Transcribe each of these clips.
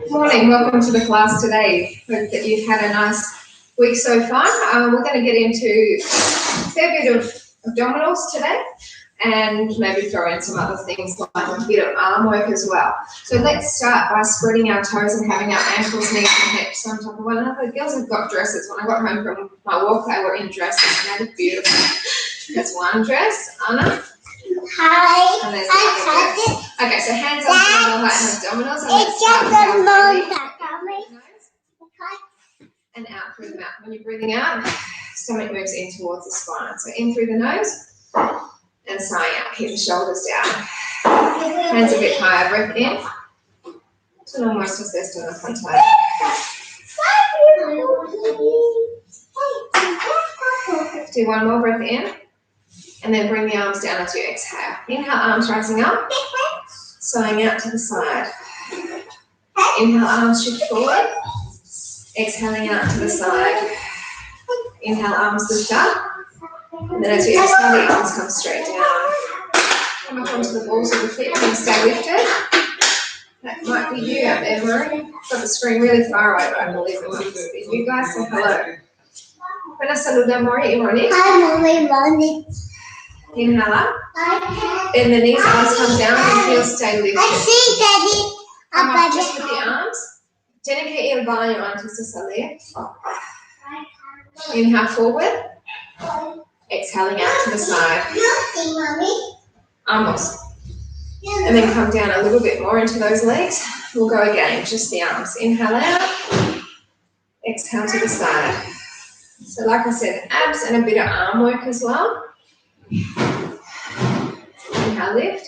Morning, welcome to the class today. Hope that you've had a nice week so far. We're going to get into a fair bit of abdominals today and maybe throw in some other things like a bit of arm work as well. So let's start by spreading our toes and having our ankles, knees and hips on top of one another. The girls have got dresses. When I got home from my walk, they were in dresses and they look beautiful. That's one dress. Anna? Hi. And there's another dress. Okay, so hands on to the height and abdominals. And let's start with our nose and out through the mouth. When you're breathing out, stomach moves in towards the spine. So in through the nose and sighing out. Keep the shoulders down. Hands a bit higher. Breath in. And almost as they're still in front side. Do one more breath in. And then bring the arms down as you exhale. Inhale, arms rising up. Sighing out to the side. Inhale, arms shift forward. Exhaling out to the side. Inhale, arms lift up. And then as you exhale, the arms come straight down. Come up onto the balls of the feet and stay lifted. That might be you out there, Marie. Got the screen really far away, but I believe it might be you guys. Say hello. Buena saluda, Marie. Hi, Mommy. Inhale up. Bend the knees, arms come down, and heels stay lifted. I see, Daddy. Come up just with the arms. Dedicate your body onto the Inhale forward. Exhaling out to the side. Almost. And then come down a little bit more into those legs. We'll go again, just the arms. Inhale out. Exhale to the side. So like I said, abs and a bit of arm work as well. Inhale, lift.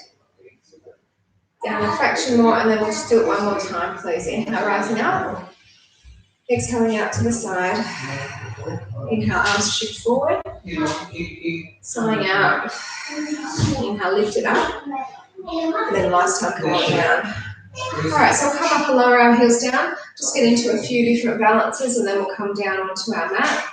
Down a fraction more, and then we'll just do it one more time, please. Inhale, rising up. Exhaling out to the side. Inhale, arms shift forward. Sighing out. Inhale, lift it up. And then last time, come on down. Alright, so we'll come up and lower our heels down. Just get into a few different balances, and then we'll come down onto our mat.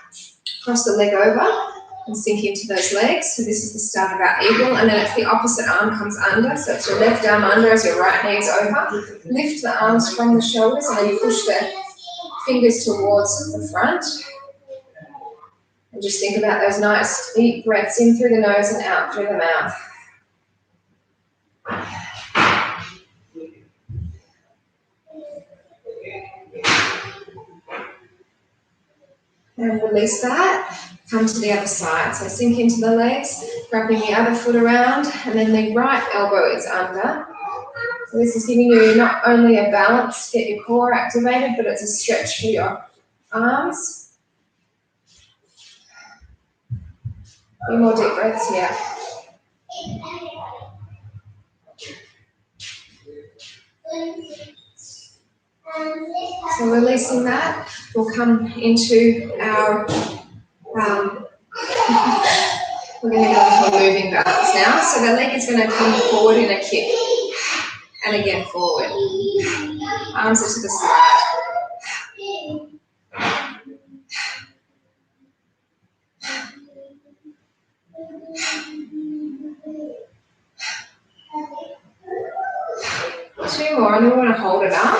Cross the leg over. And sink into those legs. So this is the start of our eagle, and then it's the opposite arm comes under. So it's your left arm under as your right knee is over. Lift the arms from the shoulders, and then you push the fingers towards the front. And just think about those nice deep breaths in through the nose and out through the mouth. And release that. Come to the other side. So sink into the legs, wrapping the other foot around, and then the right elbow is under. So this is giving you not only a balance, get your core activated, but it's a stretch for your arms. A few more deep breaths here. So releasing that, we'll come into our we're going to go into a moving balance now. So the leg is going to come forward in a kick. And again, forward. Arms are to the side. Two more, and then we want to hold it up.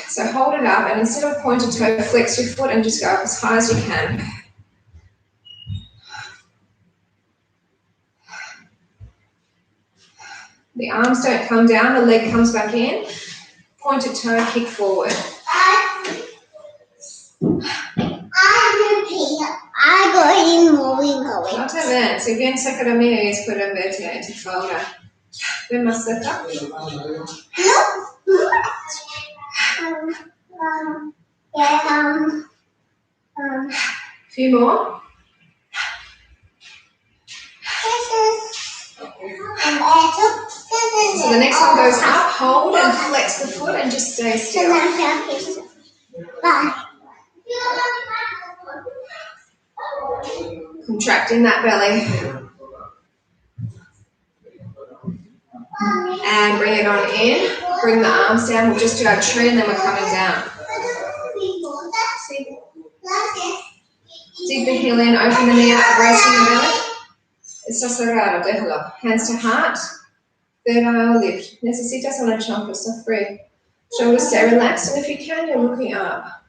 So hold it up, and instead of pointed toe, flex your foot and just go up as high as you can. The arms don't come down, the leg comes back in. Pointed toe, kick forward. Not bene, se bien secondo me è ti faura. Ben massetta? Few more. So the next one goes up, hold and flex the foot and just stay still. Contracting that belly. And bring it on in. Bring the arms down. We'll just do our tree and then we're coming down. Dig the heel in, open the knee out, bracing the belly. Está cerrado, déjalo. Hands to heart. Third eye or lift. Necesitas una chakra, está free. Shoulders stay relaxed, and if you can, you're looking up.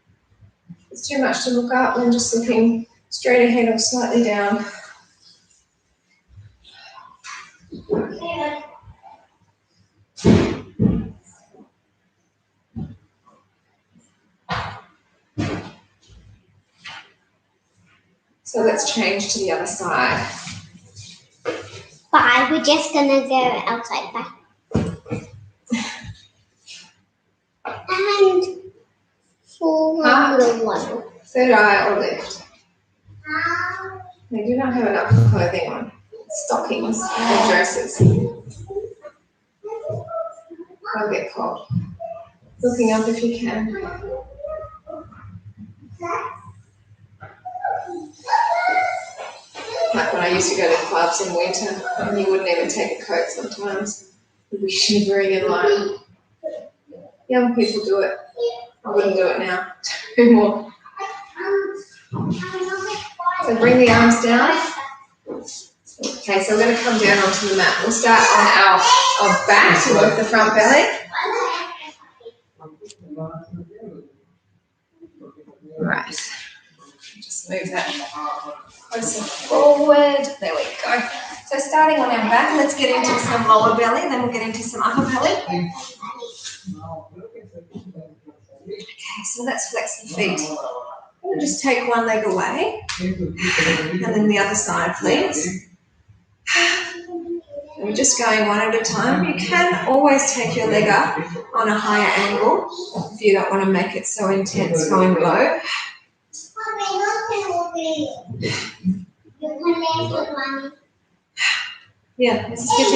If it's too much to look up, then just looking straight ahead or slightly down. So let's change to the other side. Bye. We're just gonna go outside. Bye. And for one. Third eye or lift. They do not have enough clothing on. Stockings and dresses. They'll get cold. Looking up if you can. Like when I used to go to clubs in winter, and you wouldn't even take a coat sometimes. You'd be shivering in line. Young people do it. I wouldn't do it now. Anymore. So bring the arms down. Okay, so we're going to come down onto the mat. We'll start on our back to work the front belly. Right. Just move that closer forward. There we go. So starting on our back, let's get into some lower belly, then we'll get into some upper belly. Okay, so let's flex the feet. We'll just take one leg away, and then the other side, please. And we're just going one at a time. You can always take your leg up on a higher angle if you don't want to make it so intense going low. Yeah, this is good.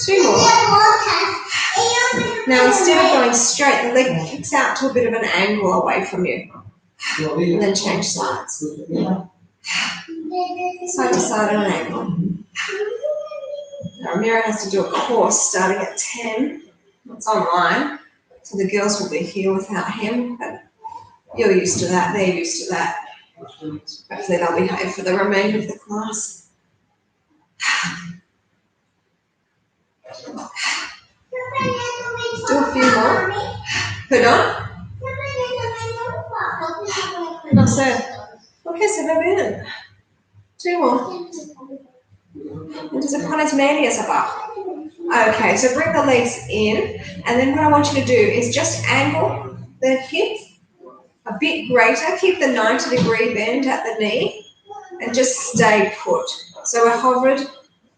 Two more. Now instead of going straight, the leg kicks out to a bit of an angle away from you. And then change sides. Side to side on an angle. Now Mira has to do a course starting at 10. It's online. So the girls will be here without him. But you're used to that, they're used to that. Hopefully they'll behave for the remainder of the class. Do a few more. Pardon? No sé. ¿Por qué se ve bien? Two more. Entonces pones medias abajo. Okay, so bring the legs in, and then what I want you to do is just angle the hip a bit greater. Keep the 90-degree bend at the knee, and just stay put. So we're hovered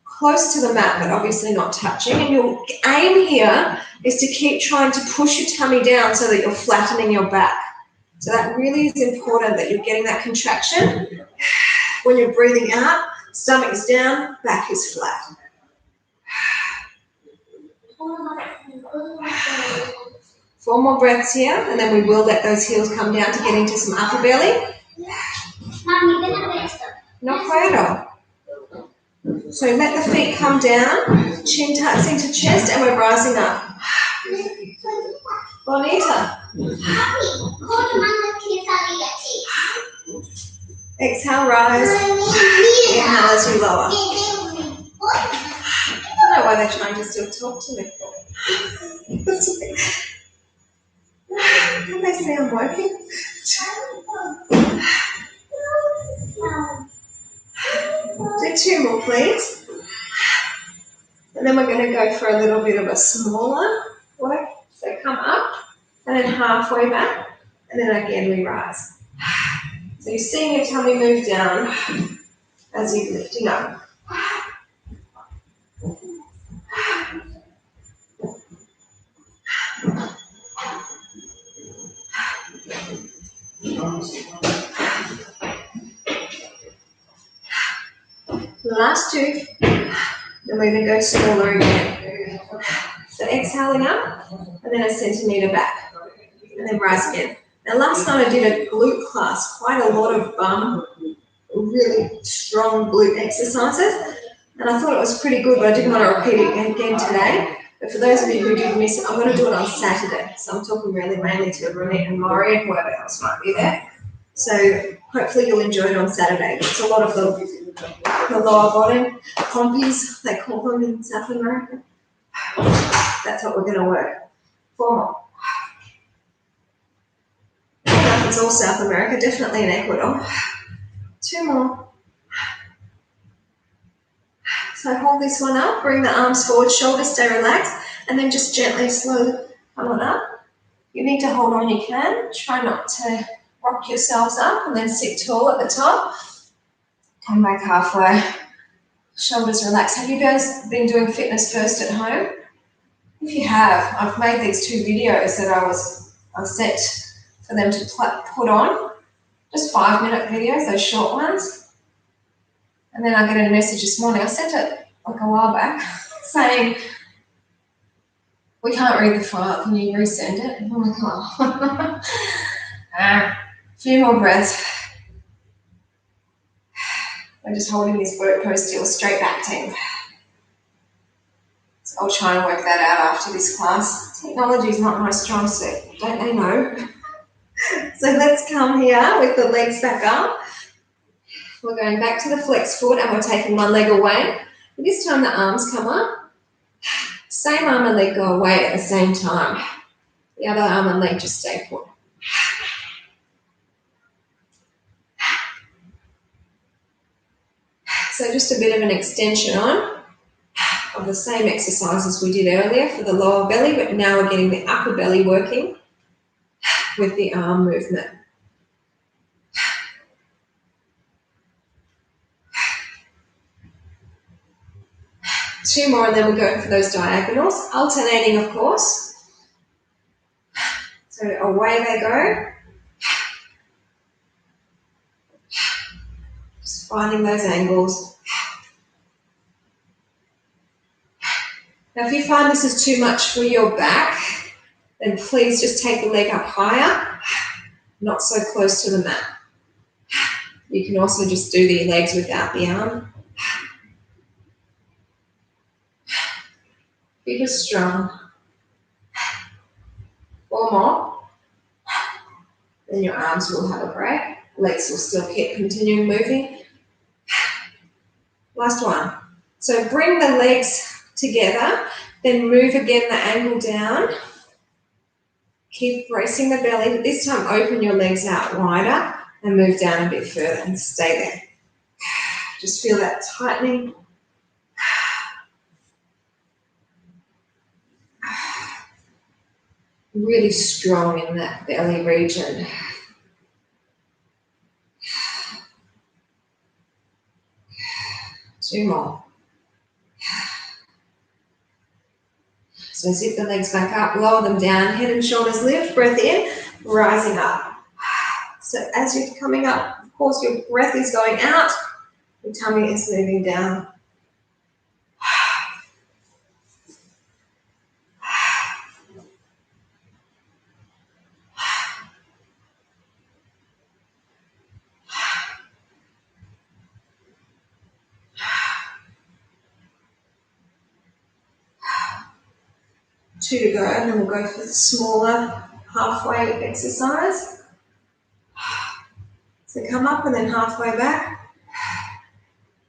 close to the mat, but obviously not touching. And your aim here is to keep trying to push your tummy down so that you're flattening your back. So that really is important that you're getting that contraction. When you're breathing out, stomach's down, back is flat. Four more breaths here, and then we will let those heels come down to get into some upper belly. No puedo. So let the feet come down, chin tucks into chest, and we're rising up. Bonita. Exhale, rise. Inhale as you lower. I don't know why they're trying to still talk to me. Can they see I'm working? Do two more, please. And then we're going to go for a little bit of a smaller work. So come up, and then halfway back, and then again we rise. So you're seeing your tummy move down as you're lifting up. The last two, then we're going to go smaller again. So exhaling up, and then a centimetre back, and then rise again. Now last night I did a glute class, quite a lot of really strong glute exercises, and I thought it was pretty good, but I didn't want to repeat it again today. But for those of you who did miss it, I'm going to do it on Saturday. So I'm talking really mainly to Renee and Maury and whoever else might be there. So hopefully you'll enjoy it on Saturday. It's a lot of the The lower body, pompies, they call them in South America. That's what we're going to work. 4 more. It's all South America, definitely in Ecuador. 2 more. So hold this one up, bring the arms forward, shoulders stay relaxed, and then just gently, slowly come on up. You need to hold on, you can. Try not to rock yourselves up and then sit tall at the top. Come back halfway. Shoulders relaxed. Have you guys been doing fitness first at home? If you have, I've made these 2 videos that I set for them to put on. Just 5-minute videos, those short ones. And then I get a message this morning. I sent it like a while back saying, we can't read the file. Can you resend it? I'm like, oh. A few more breaths. I'm just holding this boat pose still, straight back team. So I'll try and work that out after this class. Technology is not my strong suit, don't they know? So let's come here with the legs back up. We're going back to the flex foot and we're taking one leg away. This time the arms come up. Same arm and leg go away at the same time. The other arm and leg just stay put. So just a bit of an extension on of the same exercises we did earlier for the lower belly, but now we're getting the upper belly working with the arm movement. Two more and then we're going for those diagonals, alternating of course. So away they go. Just finding those angles. Now if you find this is too much for your back, then please just take the leg up higher, not so close to the mat. You can also just do the legs without the arm. Keep it strong. 4 more. Then your arms will have a break. Legs will still keep continuing moving. Last one. So bring the legs together, then move again the angle down. Keep bracing the belly, but this time open your legs out wider and move down a bit further and stay there. Just feel that tightening. Really strong in that belly region. Two more. So zip the legs back up, lower them down, head and shoulders lift, breath in, rising up. So as you're coming up, of course your breath is going out, your tummy is moving down. Two to go, and then we'll go for the smaller halfway exercise. So come up and then halfway back,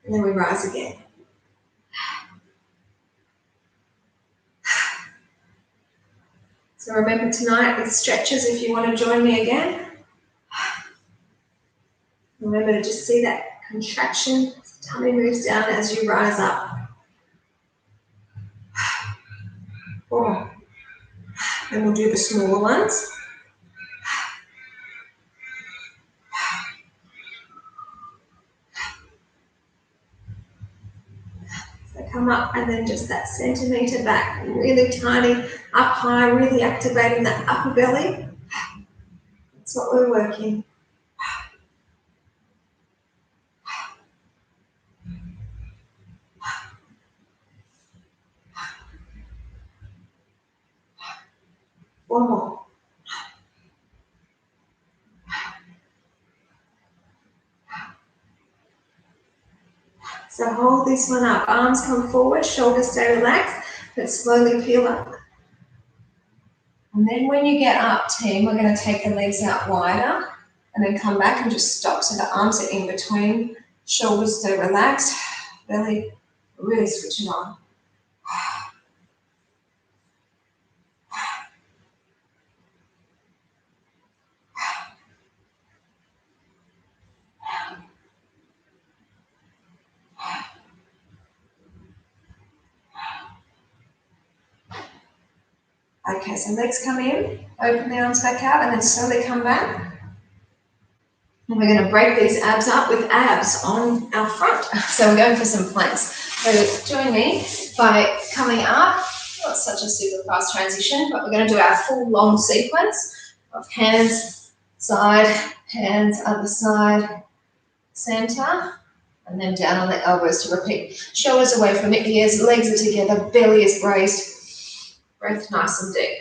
and then we rise again. So remember tonight with stretches if you want to join me again. Remember to just see that contraction, tummy moves down as you rise up. 4. And we'll do the smaller ones. So come up and then just that centimetre back, really tiny, up high, really activating that upper belly. That's what we're working. One more. So hold this one up. Arms come forward, shoulders stay relaxed, but slowly peel up. And then when you get up, team, we're going to take the legs out wider and then come back and just stop so the arms are in between Shoulders stay relaxed. Belly really switching on. Okay, so legs come in, open the arms back out, and then slowly come back. And we're going to break these abs up with abs on our front. So we're going for some planks. So join me by coming up. Not such a super fast transition, but we're going to do our full long sequence of hands, side, hands, other side, center, and then down on the elbows to repeat. Shoulders away from the ears, legs are together, belly is raised. Breath nice and deep.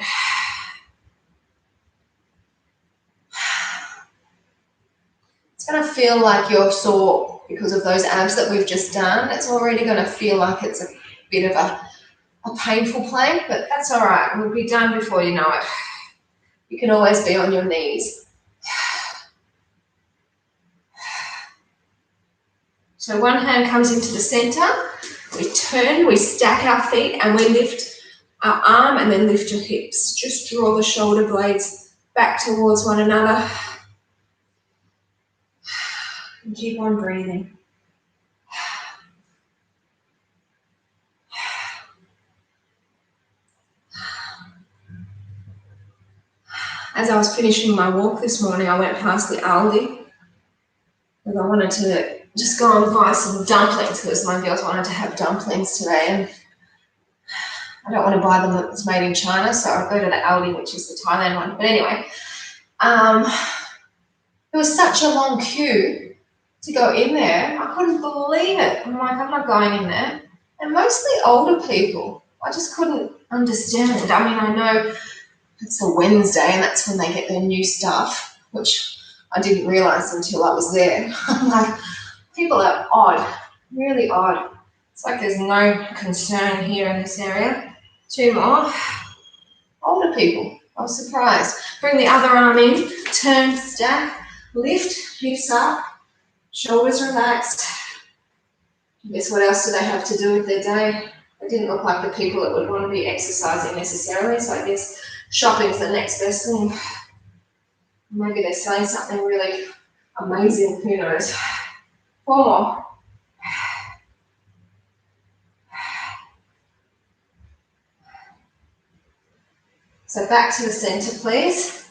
It's going to feel like you're sore because of those abs that we've just done. It's already going to feel like it's a bit of a painful plank, but that's all right. We'll be done before you know it. You can always be on your knees. So one hand comes into the center. We turn, we stack our feet, and we lift our arm and then lift your hips. Just draw the shoulder blades back towards one another. And keep on breathing. As I was finishing my walk this morning, I went past the Aldi because I wanted to just go and buy some dumplings because my girls wanted to have dumplings today, and I don't want to buy them that's made in China, so I'll go to the Aldi, which is the Thailand one. But anyway, there was such a long queue to go in there. I couldn't believe it. I'm like, I'm not going in there. And mostly older people. I just couldn't understand. I mean, I know it's a Wednesday and that's when they get their new stuff, which I didn't realise until I was there. I'm like, people are odd, really odd. It's like there's no concern here in this area. Two more. Older people. I was surprised. Bring the other arm in, turn, stack, lift, hips up, shoulders relaxed. Guess what else do they have to do with their day? They didn't look like the people that would want to be exercising necessarily, so I guess shopping's the next best thing. Maybe they're selling something really amazing, who knows. Four more. So back to the center, please.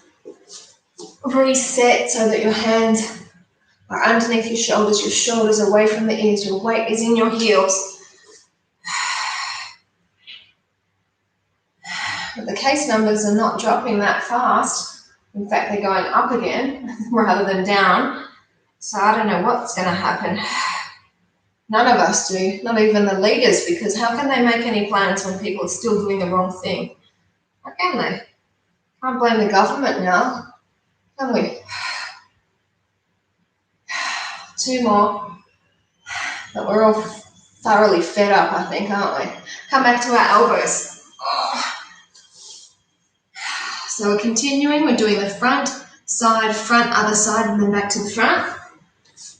Reset so that your hands are underneath your shoulders away from the ears, your weight is in your heels. But the case numbers are not dropping that fast. In fact, they're going up again rather than down. So I don't know what's going to happen. None of us do, not even the leaders, because how can they make any plans when people are still doing the wrong thing? How can they? Can't blame the government now, can we? Two more. But we're all thoroughly fed up, I think, aren't we? Come back to our elbows. So we're continuing. We're doing the front, side, front, other side, and then back to the front.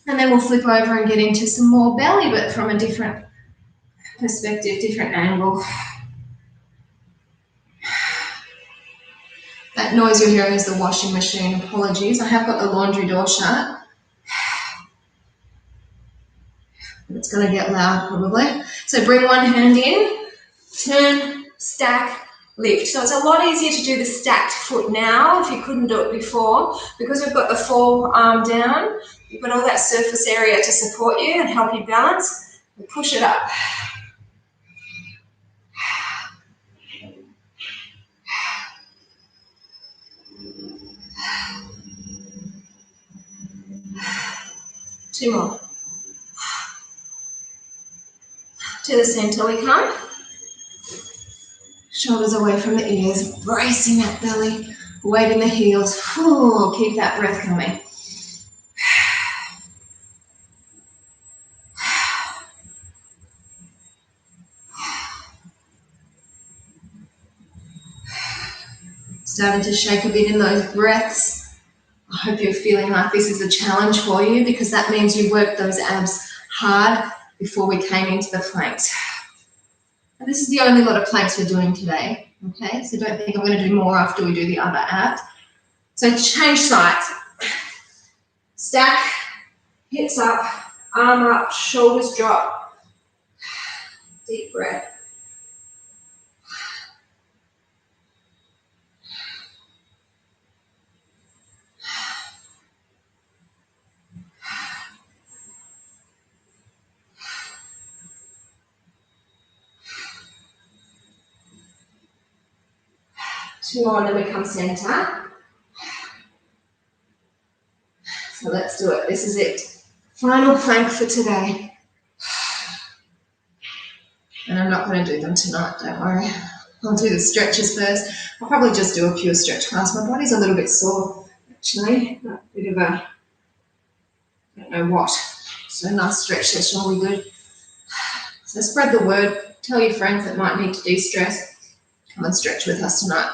And then we'll flip over and get into some more belly, but from a different perspective, different angle. That noise you're hearing is the washing machine. Apologies. I have got the laundry door shut. It's going to get loud probably. So bring one hand in, turn, stack, lift. So it's a lot easier to do the stacked foot now if you couldn't do it before, because we've got the forearm down. You've got all that surface area to support you and help you balance. We push it up. Two more. To the center we come. Shoulders away from the ears, bracing that belly, weight in the heels. Ooh, keep that breath coming. Starting to shake a bit in those breaths. I hope you're feeling like this is a challenge for you, because that means you worked those abs hard before we came into the planks. And this is the only lot of planks we're doing today, okay? So don't think I'm going to do more after we do the other abs. So change sides. Stack, hips up, arm up, shoulders drop. Deep breath. Two more, and then we come center. So let's do it. This is it. Final plank for today. And I'm not going to do them tonight, don't worry. I'll do the stretches first. I'll probably just do a pure stretch class. My body's a little bit sore, actually. A bit of a, I don't know what. So a nice stretch session will be good. So spread the word. Tell your friends that might need to de-stress. Come and stretch with us tonight.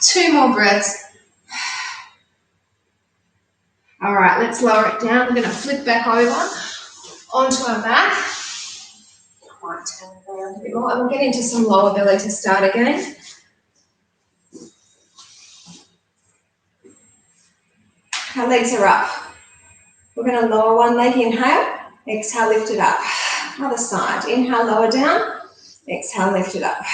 Two more breaths. All right, let's lower it down. We're going to flip back over onto our back. I might turn it around a bit more, and we'll get into some lower belly to start again. Our legs are up. We're going to lower one leg, inhale, exhale, lift it up. Other side, inhale, lower down, exhale, lift it up.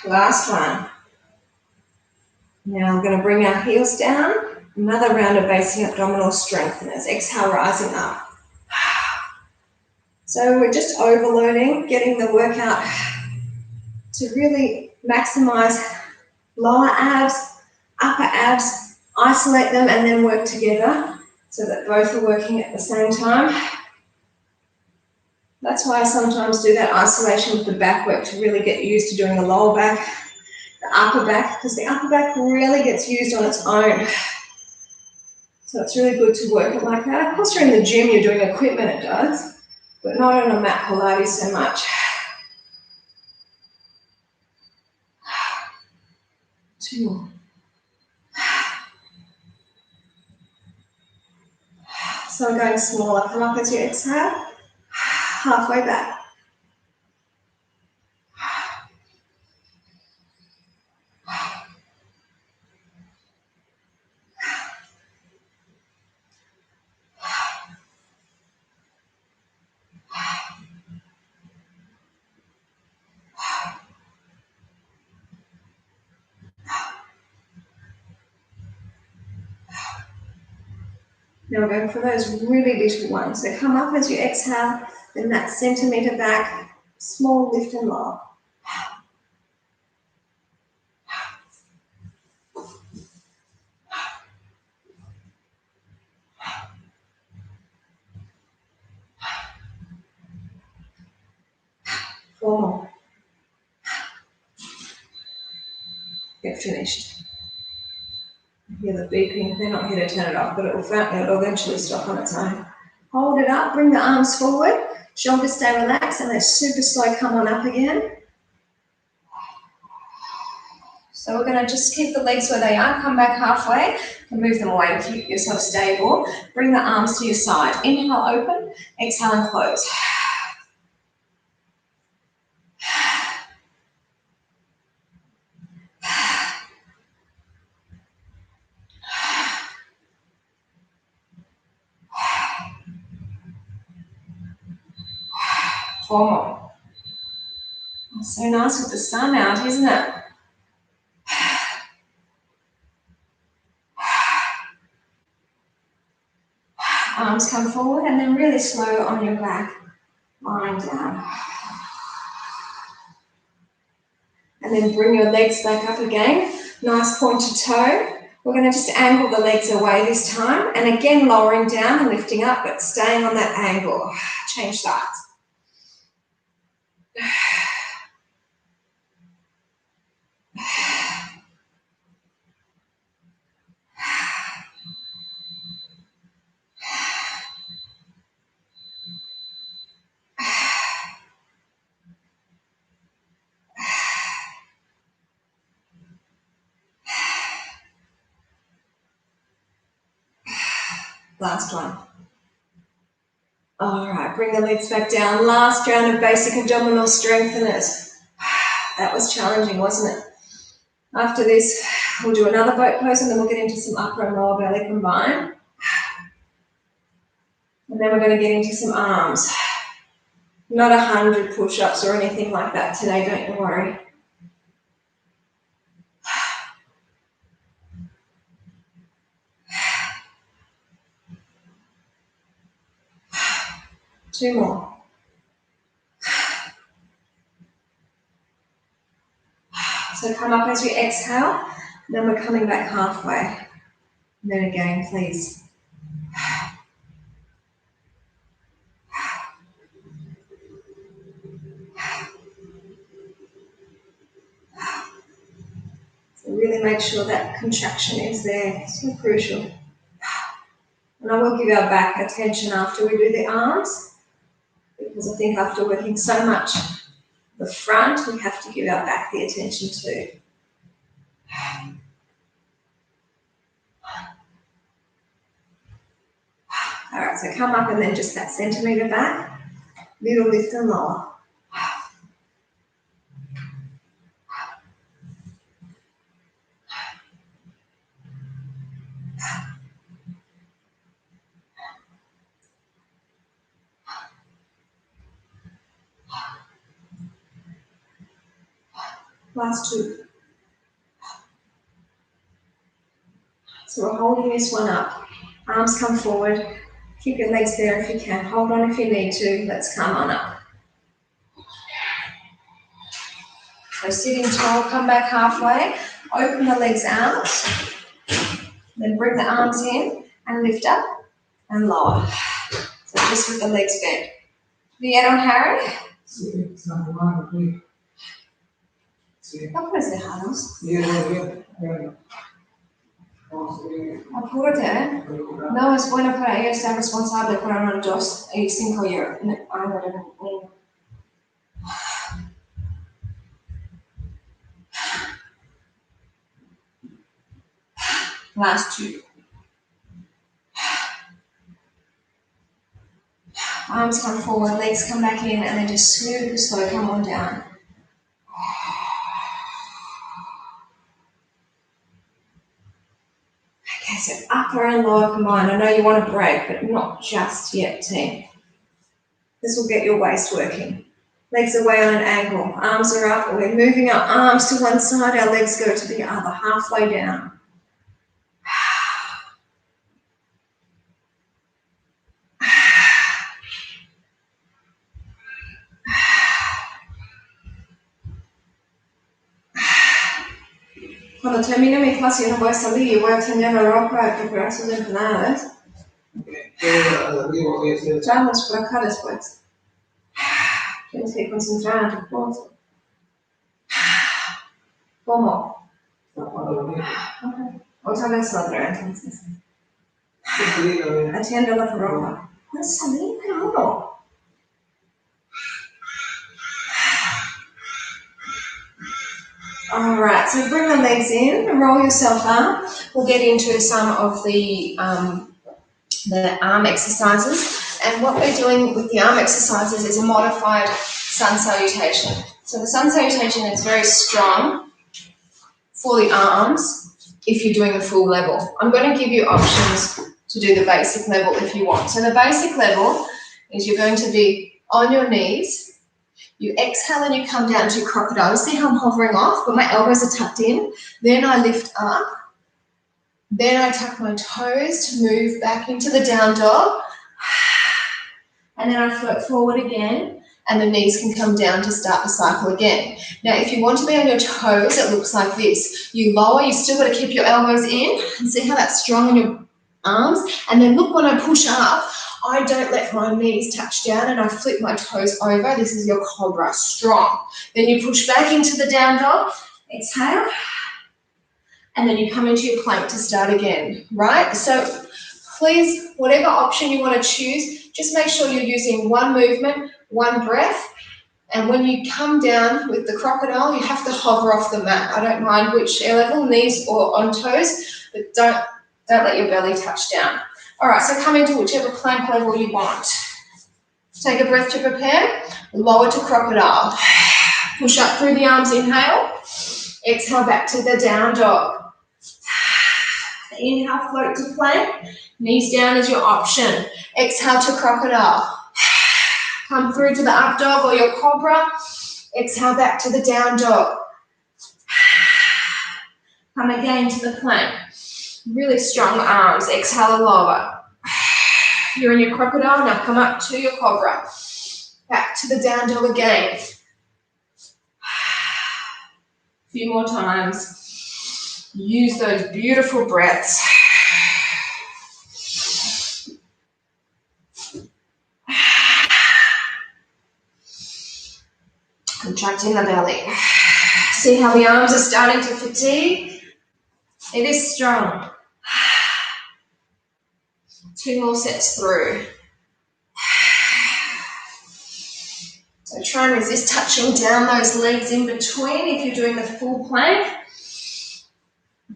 Last one. Now we're going to bring our heels down. Another round of basic abdominal strengtheners. Exhale, rising up. So we're just overloading, getting the workout to really maximize lower abs, upper abs, isolate them and then work together so that both are working at the same time. That's why I sometimes do that isolation with the back work, to really get used to doing the lower back, the upper back, because the upper back really gets used on its own. So it's really good to work it like that. Of course, you're in the gym, you're doing equipment, it does, but not on a mat Pilates so much. Two more. So I'm going smaller. Come up as you exhale. Halfway back. Now we're going for those really little ones. So come up as you exhale, then that centimetre back, small lift and lower. Four more. Get finished. Hear the beeping. They're not here to turn it off, but it'll eventually stop on its own. Hold it up, bring the arms forward, shoulders stay relaxed, and they're super slow, come on up again. So we're going to just keep the legs where they are, come back halfway, and move them away to keep yourself stable. Bring the arms to your side. Inhale, open, exhale and close. Four more. So nice with the sun out, isn't it? Arms come forward and then really slow on your back, lying down. And then bring your legs back up again. Nice pointed toe. We're going to just angle the legs away this time, and again lowering down and lifting up, but staying on that angle. Change that. Last one. All right, bring the legs back down. Last round of basic abdominal strengtheners. That was challenging, wasn't it? After this, we'll do another boat pose, and then we'll get into some upper and lower belly combined. And then we're going to get into some arms. Not 100 push-ups or anything like that today, don't you worry. Two more. So come up as we exhale, then we're coming back halfway. And then again, please. So really make sure that contraction is there. So crucial. And I will give our back attention after we do the arms, because I think after working so much the front, we have to give our back the attention too. All right, so come up and then just that centimetre back, little lift and lower. Last two. So we're holding this one up. Arms come forward. Keep your legs there if you can. Hold on if you need to. Let's come on up. So sitting tall, come back halfway. Open the legs out. Then bring the arms in and lift up and lower. So just with the legs bent. Bien on Harry? Sí, estamos mal aquí. Sí. ¿No puedes dejarnos? Bien, bien, bien. Vamos a ver. Apúrate. No es bueno para ellos ser responsable por 1, 2 y 5 years. Last two. Arms come forward, legs come back in, and then just super slow, come on down. Okay, so upper and lower combined. I know you want to break, but not just yet, team. This will get your waist working. Legs away on an angle, arms are up, and we're moving our arms to one side, our legs go to the other, halfway down. Cuando termine mi clase yo no voy a salir, yo voy a tener la ropa y preparar sus empanadas. Vamos por acá después. Tienes que concentrar en tu foto. ¿Cómo? Okay. Otra vez la otra entonces. Atiende la ropa. Puedes salir, claro. All right, so bring the legs in and roll yourself up. We'll get into some of the arm exercises. And what we're doing with the arm exercises is a modified sun salutation. So the sun salutation is very strong for the arms if you're doing a full level. I'm going to give you options to do the basic level if you want. So the basic level is you're going to be on your knees. You exhale and you come down to crocodile. See how I'm hovering off, but my elbows are tucked in. Then I lift up. Then I tuck my toes to move back into the down dog. And then I float forward again. and the knees can come down to start the cycle again. Now, if you want to be on your toes, it looks like this. You lower, you still got to keep your elbows in, and see how that's strong on your arms. And then look, when I push up, I don't let my knees touch down and I flip my toes over. This is your cobra, strong. Then you push back into the down dog, exhale, and then you come into your plank to start again, right? So please, whatever option you want to choose, just make sure you're using one movement, one breath. And when you come down with the crocodile, you have to hover off the mat. I don't mind which air level, knees or on toes, but don't let your belly touch down. All right, so come into whichever plank level you want. Take a breath to prepare. Lower to crocodile. Push up through the arms, inhale. Exhale back to the down dog. Inhale, float to plank. Knees down is your option. Exhale to crocodile. Come through to the up dog or your cobra. Exhale back to the down dog. Come again to the plank. Really strong arms. Exhale and lower. You're in your crocodile. Now come up to your cobra. Back to the down dog again. A few more times. Use those beautiful breaths. Contracting the belly. See how the arms are starting to fatigue? It is strong. 2 more sets through. So try and resist touching down those legs in between if you're doing the full plank.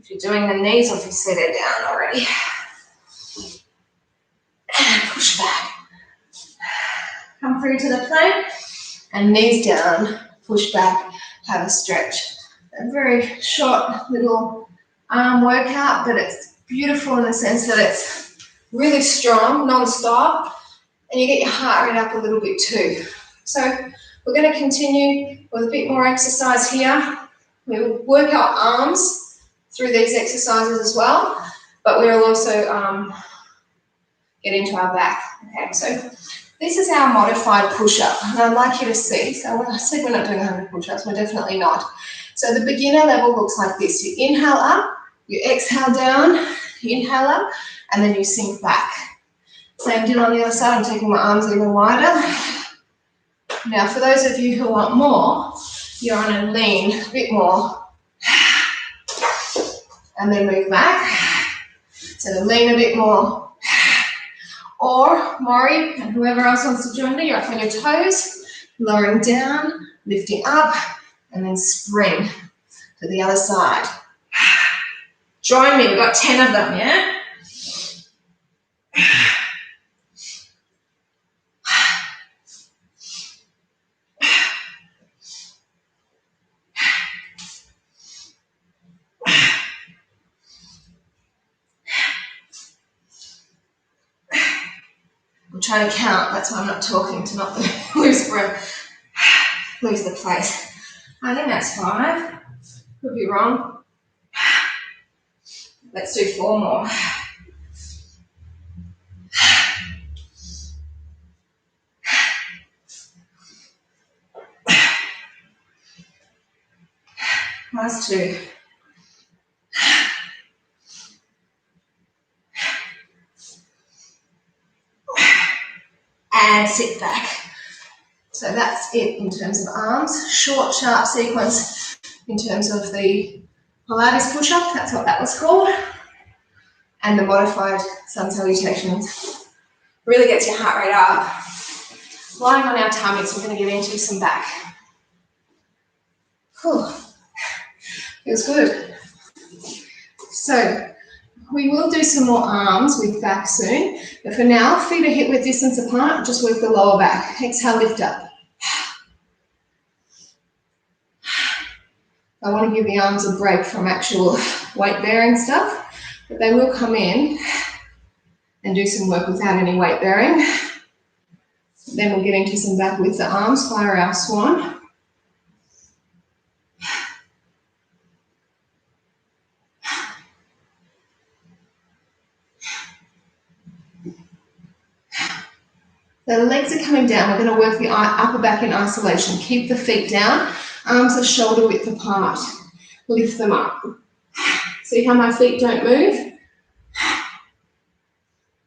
If you're doing the knees, obviously they're down already. And push back. Come through to the plank and knees down, push back, have a stretch. A very short little arm workout, but it's beautiful in the sense that it's really strong, non-stop, and you get your heart rate up a little bit too. So we're going to continue with a bit more exercise here. We'll work our arms through these exercises as well, but we'll also get into our back. Okay, so this is our modified push-up, and I'd like you to see. So when I said we're not doing 100 push-ups, we're definitely not. So the beginner level looks like this. You inhale up, you exhale down, you inhale up, and then you sink back. Same deal on the other side. I'm taking my arms even wider. Now, for those of you who want more, you're on a lean a bit more, and then move back. So the lean a bit more. Or Maury and whoever else wants to join me, you're up on your toes, lowering down, lifting up, and then spring to the other side. Join me, we've got 10 of them, yeah? I'm trying to count, that's why I'm not talking, to not lose breath, lose the place. I think that's 5, could be wrong. Let's do 4 more. Last 2. And sit back. So that's it in terms of arms. Short, sharp sequence in terms of the Pilates push-up, that's what that was called. And the modified sun salutations. Really gets your heart rate up. Lying on our tummies, we're going to get into some back. Whew. Feels good. So we will do some more arms with back soon, but for now, feet are hip width distance apart, just work the lower back. Exhale, lift up. I want to give the arms a break from actual weight bearing stuff, but they will come in and do some work without any weight bearing. Then we'll get into some back with the arms via our swan. The legs are coming down. We're going to work the upper back in isolation. Keep the feet down, arms are shoulder width apart. Lift them up. See how my feet don't move?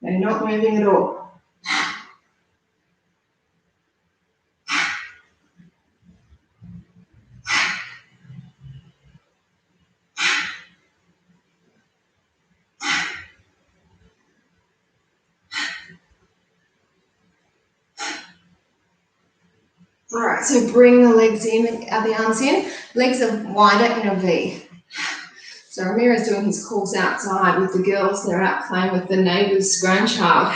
They're not moving at all. All right, so bring the legs in, the arms in. Legs are wider in a V. So Ramir's doing his calls outside with the girls. They're out playing with the neighbour's grandchild.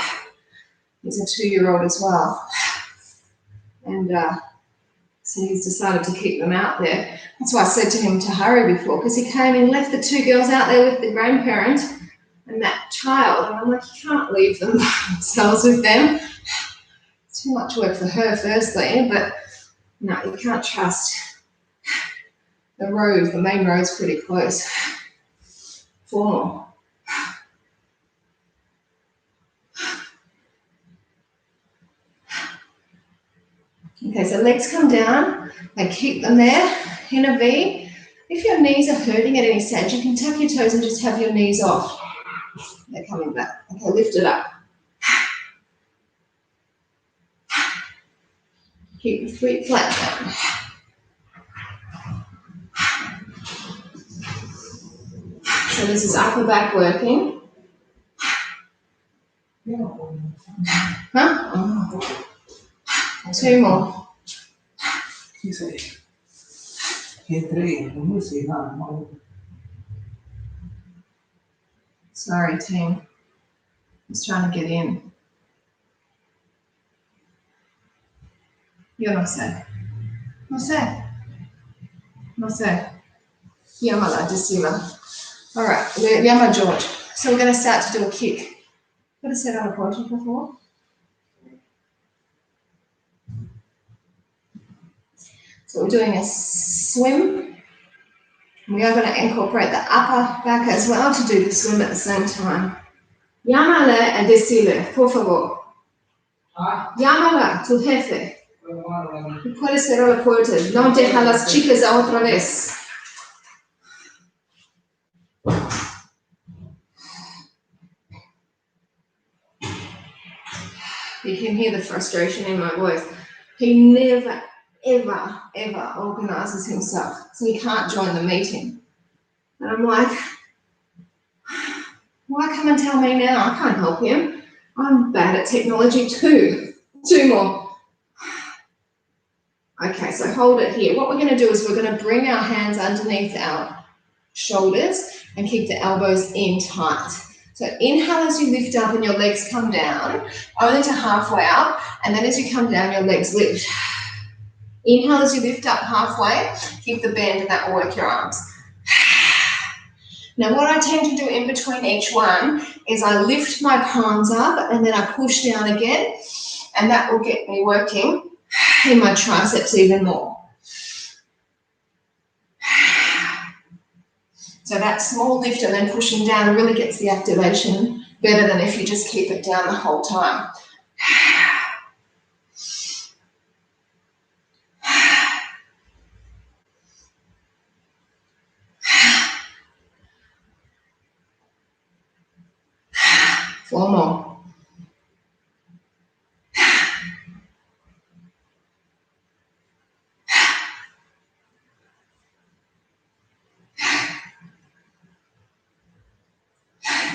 He's a 2-year-old as well. And so he's decided to keep them out there. That's why I said to him to hurry before, because he came and left the 2 girls out there with the grandparent and that child. And I'm like, you can't leave them by themselves with them. It's too much work for her, firstly, but no, you can't trust. The main road's pretty close. 4 more. Okay, so legs come down, and keep them there in a V. If your knees are hurting at any stage, you can tuck your toes and just have your knees off. They're coming back. Okay, lift it up. Keep your feet flat down. So this is upper back working. Huh? Oh. 2 more. Sorry, team. Just trying to get in. Yo no sé. No sé. No sé. Llámala, decila. All right, llama George. So we're going to start to do a kick. ¿Puedes hacer a la porta, por favor? So we're doing a swim. We are going to incorporate the upper back as well to do the swim at the same time. Llámale a decirle, por favor. Llámala, tu jefe. Y puedes cerrar la puerta. No deja a las chicas a otra vez. You can hear the frustration in my voice. He never, ever, ever organises himself, so he can't join the meeting. And I'm like, why come and tell me now? I can't help him. I'm bad at technology too. 2 more. Okay, so hold it here. What we're going to do is we're going to bring our hands underneath our shoulders and keep the elbows in tight. So inhale as you lift up and your legs come down, only to halfway up, and then as you come down, your legs lift. Inhale as you lift up halfway, keep the bend and that will work your arms. Now what I tend to do in between each one is I lift my palms up and then I push down again, and that will get me working in my triceps even more. So that small lift and then pushing down really gets the activation better than if you just keep it down the whole time. Four more.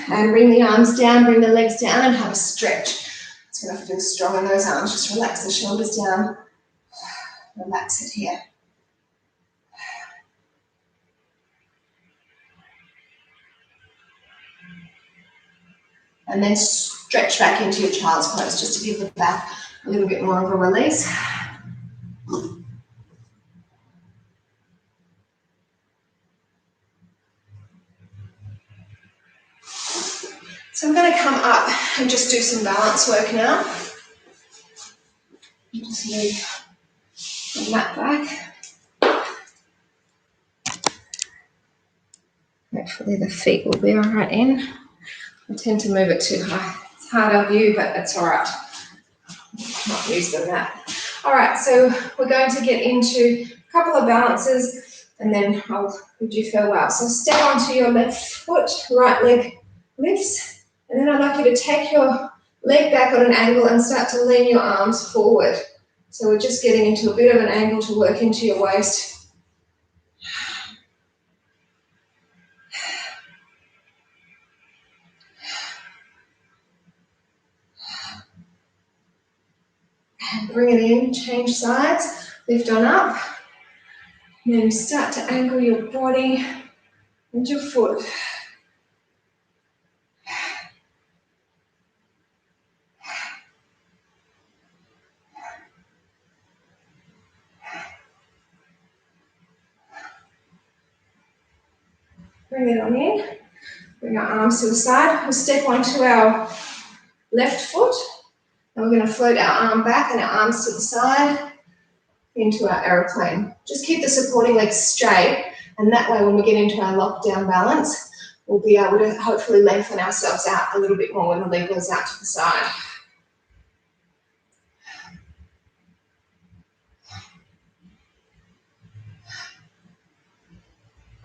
And bring the arms down, bring the legs down and have a stretch. It's going to feel strong in those arms. Just relax the shoulders down. Relax it here. And then stretch back into your child's pose just to give the back a little bit more of a release. So I'm going to come up and just do some balance work now. Just move the mat back. Hopefully the feet will be all right in. I tend to move it too high. It's hard on you, but it's all right. not use the mat. All right, so we're going to get into a couple of balances and then I'll bid you farewell. So step onto your left foot, right leg lifts, and then I'd like you to take your leg back on an angle and start to lean your arms forward. So we're just getting into a bit of an angle to work into your waist. And bring it in, change sides, lift on up, and then start to angle your body and your foot. Bring it on in, bring our arms to the side. We'll step onto our left foot, and we're going to float our arm back and our arms to the side into our aeroplane. Just keep the supporting legs straight, and that way when we get into our lockdown balance, we'll be able to hopefully lengthen ourselves out a little bit more when the leg goes out to the side.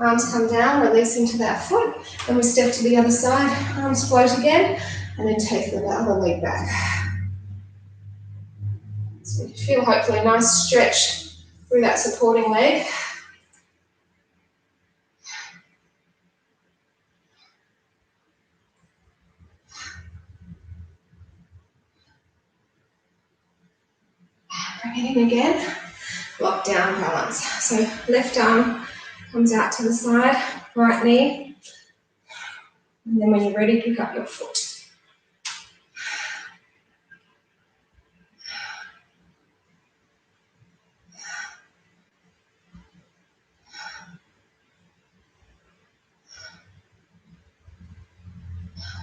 Arms come down, release into that foot, and we step to the other side, arms float again, and then take the other leg back. So you feel hopefully a nice stretch through that supporting leg. Bring it in again, lock down balance. So left arm comes out to the side, right knee, and then when you're ready, pick up your foot.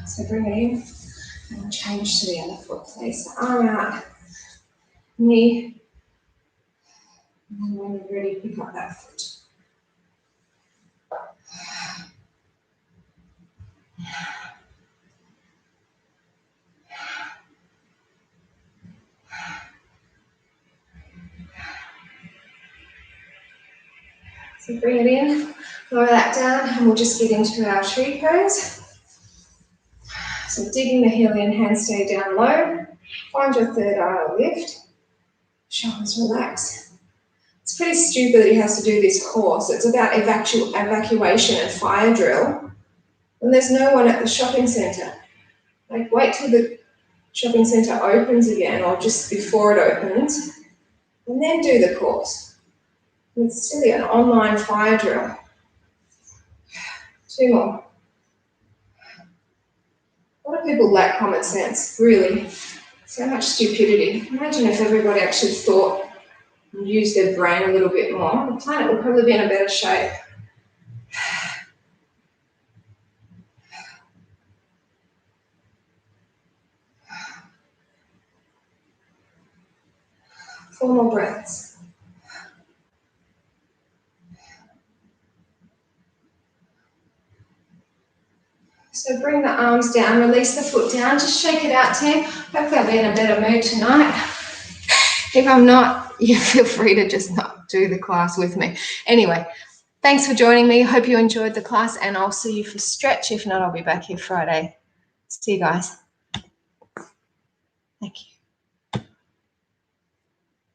So bring it in and change to the other foot, please. So arm out, knee, and then when you're ready, pick up that foot. So bring it in, lower that down, and we'll just get into our tree pose. So digging the heel in, hands stay down low. Find your third eye lift. Shoulders relax. It's pretty stupid that he has to do this course. It's about evacuation and fire drill. And there's no one at the shopping centre. Like, wait till the shopping centre opens again or just before it opens, and then do the course. It's silly, an online fire drill. 2 more. A lot of people lack common sense, really. So much stupidity. Imagine if everybody actually thought and used their brain a little bit more. The planet would probably be in a better shape. 4 more breaths. So bring the arms down, release the foot down, just shake it out, team. Hopefully I'll be in a better mood tonight. If I'm not, you feel free to just not do the class with me. Anyway, thanks for joining me. Hope you enjoyed the class, and I'll see you for stretch. If not, I'll be back here Friday. See you guys. Thank you.